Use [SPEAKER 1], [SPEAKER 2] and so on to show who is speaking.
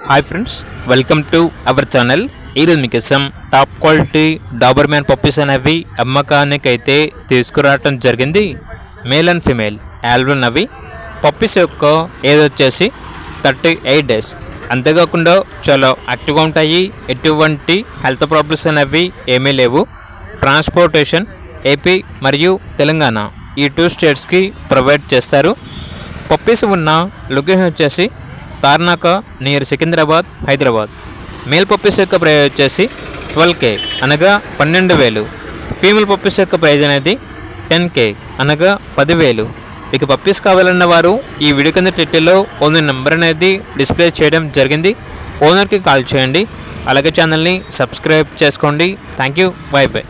[SPEAKER 1] Hi friends, welcome to our channel. ఈరోజు మీకోసం top quality Doberman puppies అనేవి అమ్మకానికి అయితే తీసుకురావటం జరిగింది. మేల్ అండ్ ఫీమేల్ ఆల్బన్ అవి పప్పీస్ యొక్క ఏజ్ వచ్చేసి 38 డేస్. అంతేకాకుండా చాలా యాక్టివ్గా ఉంటాయి. ఎటువంటి హెల్త్ ప్రాబ్లమ్స్ అనేవి ఏమీ లేవు. ట్రాన్స్పోర్టేషన్ ఏపీ మరియు తెలంగాణ ఈ 2 స్టేట్స్కి ప్రొవైడ్ చేస్తారు. పప్పీస్ ఉన్న లొకేషన్ వచ్చేసి Tarnaka near Secunderabad, Hyderabad. Male puppies యొక్క ప్రైజ్ వచ్చేసి 12K అనగా 12,000. ఫీమేల్ పప్పీస్ యొక్క ప్రైజ్ అనేది 10K అనగా 10,000. మీకు పప్పీస్ కావాలన్న వారు ఈ వీడియో కింద టైటిల్లో ఓనర్ నెంబర్ అనేది డిస్ప్లే చేయడం జరిగింది. ఓనర్కి కాల్ చేయండి. అలాగే ఛానల్ని సబ్స్క్రైబ్ చేసుకోండి. Thank you. By by.